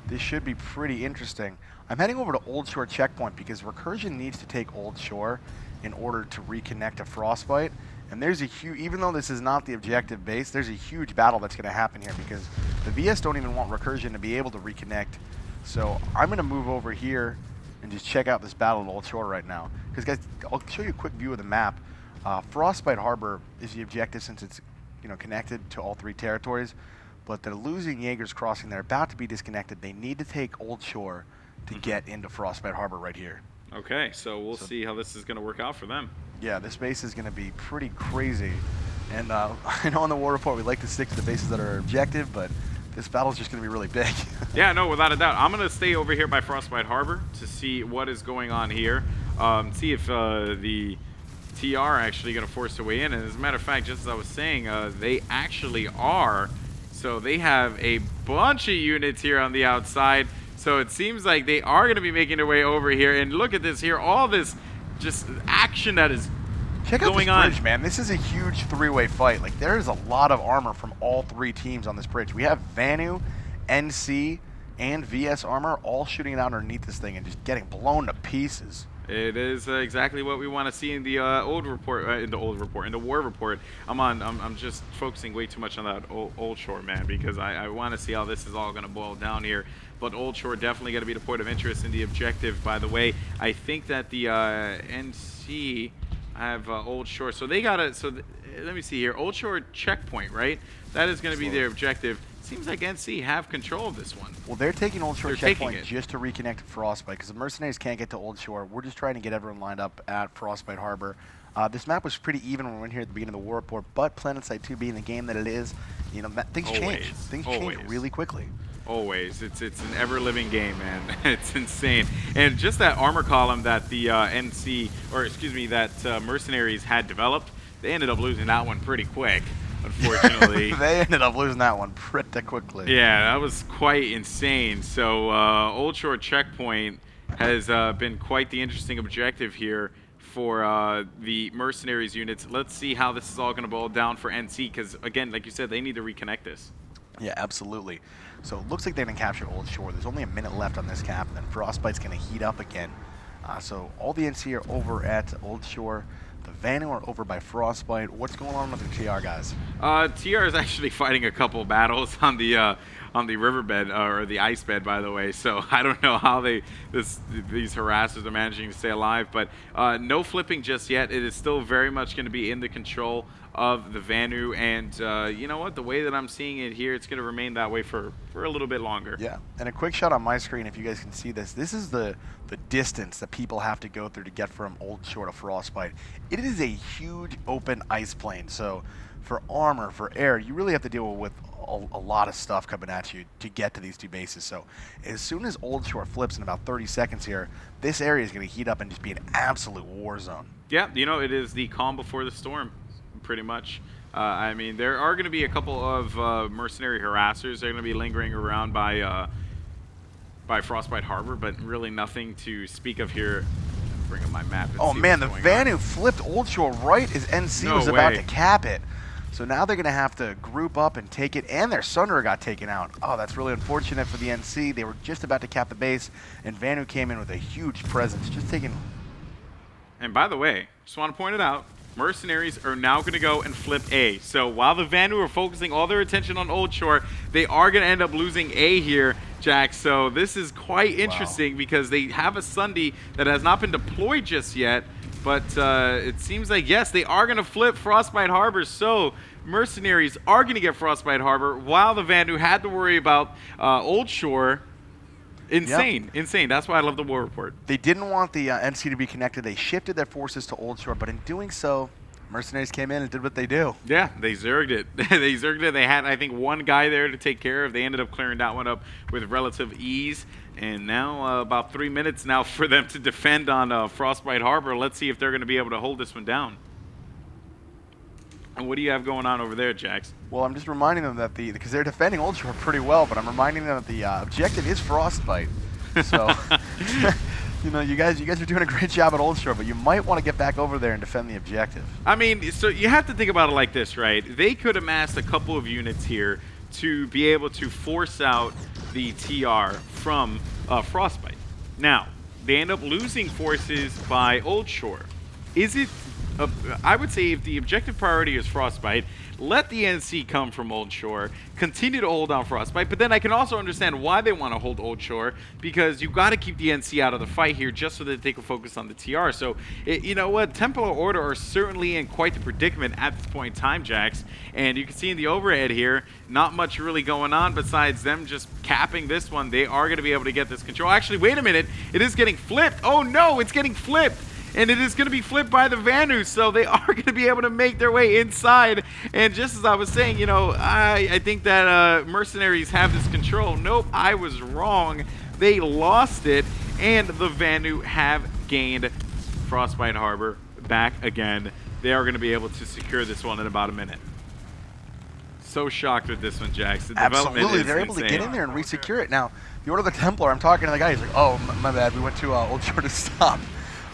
this should be pretty interesting. I'm heading over to Old Shore checkpoint because Recursion needs to take Old Shore in order to reconnect to Frostbite. And there's a huge, even though this is not the objective base, there's a huge battle that's going to happen here because the VS don't even want Recursion to be able to reconnect. So I'm going to move over here and just check out this battle at Old Shore right now. Because guys, I'll show you a quick view of the map. Frostbite Harbor is the objective since it's connected to all three territories. But they're losing Jaegers crossing. They're about to be disconnected. They need to take Old Shore to get into Frostbite Harbor right here. Okay, so we'll see how this is going to work out for them. Yeah, this base is going to be pretty crazy. And I know on the war report we like to stick to the bases that are objective, but this battle's just going to be really big. Yeah, no, without a doubt. I'm going to stay over here by Frostbite Harbor to see what is going on here. See if the TR are actually going to force their way in. And as a matter of fact, just as I was saying, they actually are. So they have a bunch of units here on the outside. So it seems like they are going to be making their way over here. And look at this here, all this just action that is going on. Check out this bridge, man. This is a huge three-way fight. Like, there is a lot of armor from all three teams on this bridge. We have Vanu, NC, and VS armor all shooting it out underneath this thing and just getting blown to pieces. It is exactly what we want to see in the old report, in the war report. I'm just focusing way too much on that Old Shore, man, because I want to see how this is all going to boil down here. But Old Shore definitely going to be the point of interest in the objective. By the way, I think that the NC have Old Shore, so they got it. So let me see here, Old Shore checkpoint, right? That is going to be their objective. Seems like NC have control of this one. Well, they're taking Old Shore checkpoint just to reconnect to Frostbite because the Mercenaries can't get to Old Shore. We're just trying to get everyone lined up at Frostbite Harbor. This map was pretty even when we went here at the beginning of the war report, but PlanetSide 2 being the game that it is, things change. Things change really quickly. Always. It's an ever-living game, man. It's insane. And just that armor column that the Mercenaries had developed, they ended up losing that one pretty quick, unfortunately. They ended up losing that one pretty quickly. Yeah, that was quite insane. So Old Shore checkpoint has been quite the interesting objective here for the Mercenaries units. Let's see how this is all going to boil down for NC, because, again, like you said, they need to reconnect this. Yeah, absolutely. So it looks like they're going to capture Old Shore. There's only a minute left on this cap, and then Frostbite's going to heat up again. So all the NC are over at Old Shore. The Vanu are over by Frostbite. What's going on with the TR guys? TR is actually fighting a couple battles on the riverbed or the ice bed, by the way. So I don't know how these harassers are managing to stay alive, but no flipping just yet. It is still very much going to be in the control of the Vanu, and you know what? The way that I'm seeing it here, it's going to remain that way for a little bit longer. Yeah, and a quick shot on my screen, if you guys can see this. This is the distance that people have to go through to get from Old Shore to Frostbite. It is a huge open ice plain, so for armor, for air, you really have to deal with a lot of stuff coming at you to get to these two bases. So as soon as Old Shore flips in about 30 seconds here, this area is going to heat up and just be an absolute war zone. Yeah, you know, it is the calm before the storm, pretty much. I mean, there are going to be a couple of mercenary harassers. They're going to be lingering around by Frostbite Harbor, but really nothing to speak of here. Bring up my map. Oh man, the Vanu flipped Old Shore right as NC was about to cap it. So now they're going to have to group up and take it, and their Sunderer got taken out. Oh, that's really unfortunate for the NC. They were just about to cap the base, and Vanu came in with a huge presence, just taking... And by the way, just want to point it out, Mercenaries are now going to go and flip A. So while the Vanu are focusing all their attention on Old Shore, they are going to end up losing A here, Jack. So this is quite interesting because they have a Sunday that has not been deployed just yet. But it seems like, yes, they are going to flip Frostbite Harbor. So Mercenaries are going to get Frostbite Harbor while the Vanu had to worry about Old Shore. Insane, yep. Insane. That's why I love the war report. They didn't want the NC to be connected. They shifted their forces to Old Shore, but in doing so, Mercenaries came in and did what they do. Yeah, they zerged it. They zerged it. They had, I think, one guy there to take care of. They ended up clearing that one up with relative ease. And now about 3 minutes now for them to defend on Frostbite Harbor. Let's see if they're going to be able to hold this one down. And what do you have going on over there, Jax? Well, I'm just reminding them that because they're defending Old Shore pretty well, but I'm reminding them that the objective is Frostbite. So, you know, you guys are doing a great job at Old Shore, but you might want to get back over there and defend the objective. I mean, so you have to think about it like this, right? They could amass a couple of units here to be able to force out the TR from Frostbite. Now, they end up losing forces by Old Shore. Is it... I would say if the objective priority is Frostbite, let the NC come from Old Shore, continue to hold on Frostbite, but then I can also understand why they want to hold Old Shore, because you've got to keep the NC out of the fight here just so that they can focus on the TR. So, you know what, Templar Order are certainly in quite the predicament at this point in time, Jax, and you can see in the overhead here, not much really going on besides them just capping this one. They are going to be able to get this control. Actually, wait a minute, it is getting flipped. Oh no, it's getting flipped. And it is going to be flipped by the Vanu, so they are going to be able to make their way inside. And just as I was saying, you know, I think that Mercenaries have this control. Nope, I was wrong. They lost it, and the Vanu have gained Frostbite Harbor back again. They are going to be able to secure this one in about a minute. So shocked with this one, Jax. The Absolutely, they're able to get in there and re-secure it. Now, the Order of the Templar, I'm talking to the guy, he's like, oh, my bad, we went to Old Shore to stop.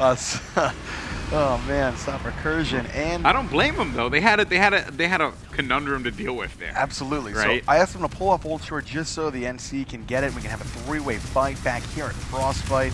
Oh man, stop Recursion, and I don't blame them though. They had a conundrum to deal with there. Absolutely. Right? So I asked them to pull up Old Shore just so the NC can get it. We can have a three-way fight back here at Frostbite.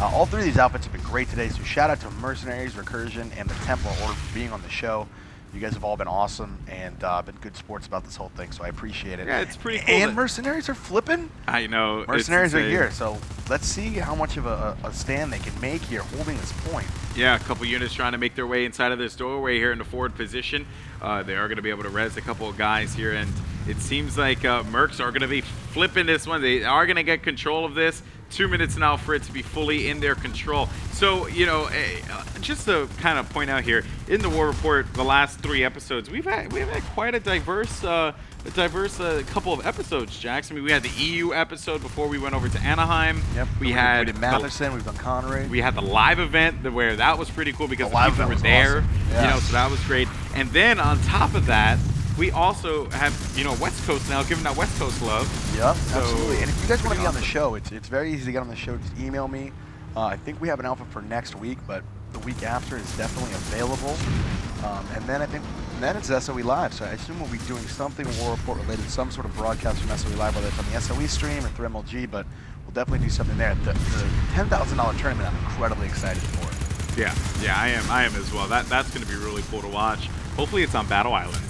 All three of these outfits have been great today. So shout out to Mercenaries, Recursion, and the Templar Order for being on the show. You guys have all been awesome and been good sports about this whole thing, so I appreciate it. Yeah, it's pretty cool. And Mercenaries are flipping. I know. Mercenaries are here, so let's see how much of a stand they can make here holding this point. Yeah, a couple units trying to make their way inside of this doorway here in the forward position. They are going to be able to res a couple of guys here, and it seems like Mercs are going to be flipping this one. They are going to get control of this. 2 minutes now for it to be fully in their control. So, you know, just to kind of point out here, in the war report, the last 3 episodes, we've had quite a diverse couple of episodes, Jax. I mean, we had the EU episode before we went over to Anaheim. Yep. We did Matheson, we've done Connery. We had the live event where that was pretty cool because the people were there. Awesome. Yeah. You know, so that was great. And then on top of that, we also have, you know, West Coast now, giving that West Coast love. Yep, so absolutely. And if you guys want to be on the show, it's very easy to get on the show. Just email me. I think we have an alpha for next week, but the week after is definitely available. And then I think it's SOE Live. So I assume we'll be doing something War Report related, some sort of broadcast from SOE Live, whether it's on the SOE stream or through MLG, but we'll definitely do something there. The $10,000 tournament, I'm incredibly excited for. Yeah, I am as well. That's going to be really cool to watch. Hopefully it's on Battle Islands.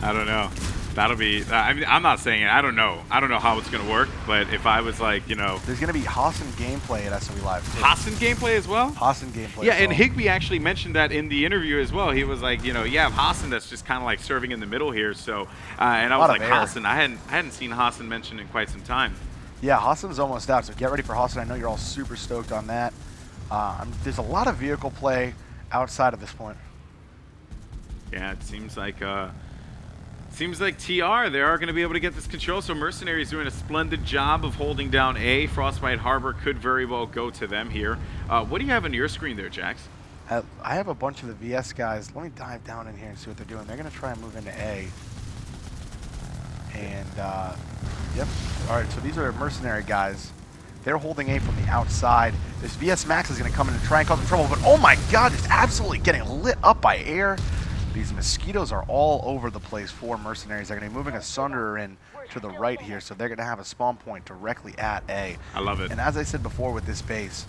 I don't know. That'll be. I mean, I'm not saying it. I don't know. I don't know how it's gonna work. But if I was like, you know, There's gonna be Hassan gameplay at SOE Live too. Hassan gameplay as well. Hassan gameplay. Yeah, as and well. Higby actually mentioned that in the interview as well. He was like, you know, yeah, Hassan that's just kind of like serving in the middle here. So, and I was like, Hassan, I hadn't seen Hassan mentioned in quite some time. Yeah, Hassan's almost out, so get ready for Hassan. I know you're all super stoked on that. There's a lot of vehicle play outside of this point. Yeah, it seems like TR, they are going to be able to get this control. So Mercenaries doing a splendid job of holding down A. Frostbite Harbor could very well go to them here. What do you have on your screen there, Jax? I have a bunch of the VS guys. Let me dive down in here and see what they're doing. They're going to try and move into A. And, yep. All right, so these are Mercenary guys. They're holding A from the outside. This VS Max is going to come in and try and cause some trouble. But, oh my god, it's absolutely getting lit up by air. These mosquitoes are all over the place for Mercenaries. They're going to be moving a Sunderer in to the right here, so they're going to have a spawn point directly at A. I love it. And as I said before with this base,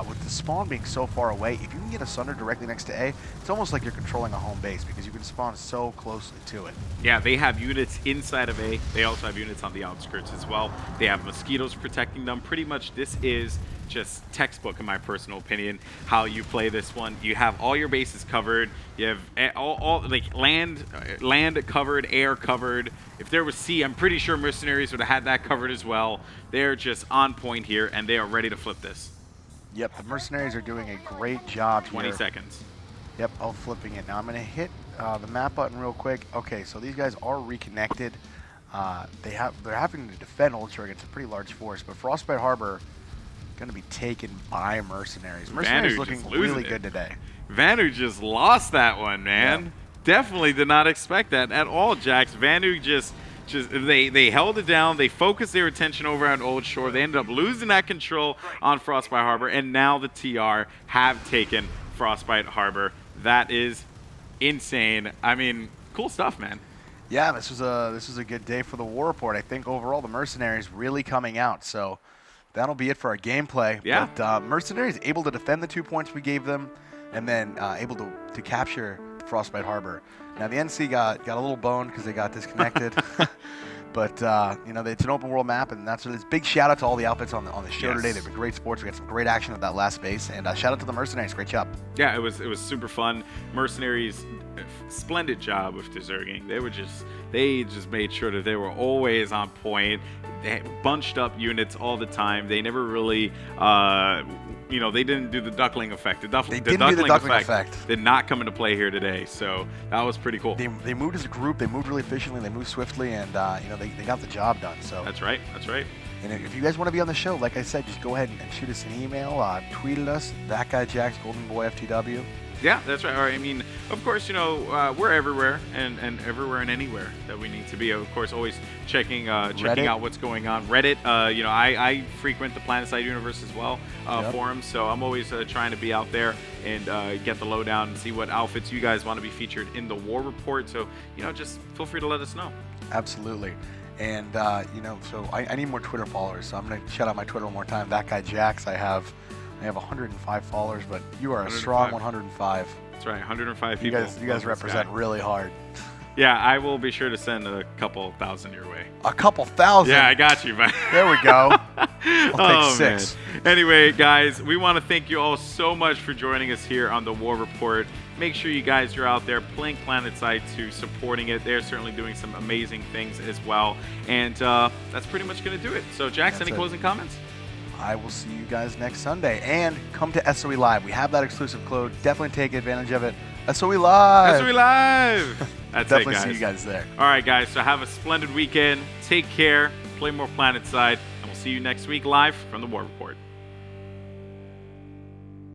with the spawn being so far away, if you can get a Sunderer directly next to A, it's almost like you're controlling a home base because you can spawn so closely to it. Yeah, they have units inside of A. They also have units on the outskirts as well. They have mosquitoes protecting them. Pretty much this is just textbook, in my personal opinion, how you play this one. You have all your bases covered. You have all like land covered, air covered. If there was sea, I'm pretty sure Mercenaries would have had that covered as well. They're just on point here, and they are ready to flip this. Yep, the Mercenaries are doing a great job 20 here. seconds. Yep, all flipping it. Now I'm going to hit the map button real quick. Okay, so these guys are reconnected. They're having to defend Ultra against a pretty large force, but Frostbite Harbor going to be taken by Mercenaries. Mercenaries looking really good today. Vanu just lost that one, man. Yep. Definitely did not expect that at all, Jax. Vanu just they held it down. They focused their attention over on Old Shore. They ended up losing that control on Frostbite Harbor, and now the TR have taken Frostbite Harbor. That is insane. I mean, cool stuff, man. Yeah, this was a good day for the War Report. I think overall the Mercenaries really coming out. So that'll be it for our gameplay. Yeah. But Mercenaries able to defend the 2 points we gave them, and then able to capture Frostbite Harbor. Now the NC got a little boned because they got disconnected. But you know, it's an open world map, and that's this big shout out to all the outfits on the show today. They've been great sports. We got some great action at that last base, and shout out to the Mercenaries. Great job. Yeah, it was super fun. Mercenaries, splendid job with deserting. They just made sure that they were always on point. They bunched up units all the time. They never really, you know, they didn't do the duckling effect. The duckling effect did not come into play here today. So that was pretty cool. They moved as a group. They moved really efficiently. They moved swiftly, and you know, they got the job done. So that's right. That's right. And if you guys want to be on the show, like I said, just go ahead and shoot us an email, tweet at us, that guy Jax, Golden Boy FTW. Yeah, that's right. I mean, of course, you know, we're everywhere and everywhere and anywhere that we need to be. Of course, always checking out what's going on. Reddit, you know, I frequent the PlanetSide Universe as well forums, so I'm always trying to be out there and get the lowdown and see what outfits you guys want to be featured in the War Report. So, you know, just feel free to let us know. Absolutely. And, you know, so I need more Twitter followers, so I'm going to shout out my Twitter one more time. That guy Jax, I have 105 followers, but you are a strong 105. That's right, 105 people. You guys represent really hard. Yeah, I will be sure to send a couple thousand your way. A couple thousand? Yeah, I got you, man. There we go. I'll take 6. Man. Anyway, guys, we want to thank you all so much for joining us here on the War Report. Make sure you guys are out there playing PlanetSide 2, supporting it. They're certainly doing some amazing things as well. And that's pretty much going to do it. So, Jax, any closing comments? I will see you guys next Sunday. And come to SOE Live. We have that exclusive code. Definitely take advantage of it. SOE Live. SOE Live. That's definitely it, guys. See you guys there. All right, guys. So have a splendid weekend. Take care. Play more PlanetSide. And we'll see you next week live from the War Report.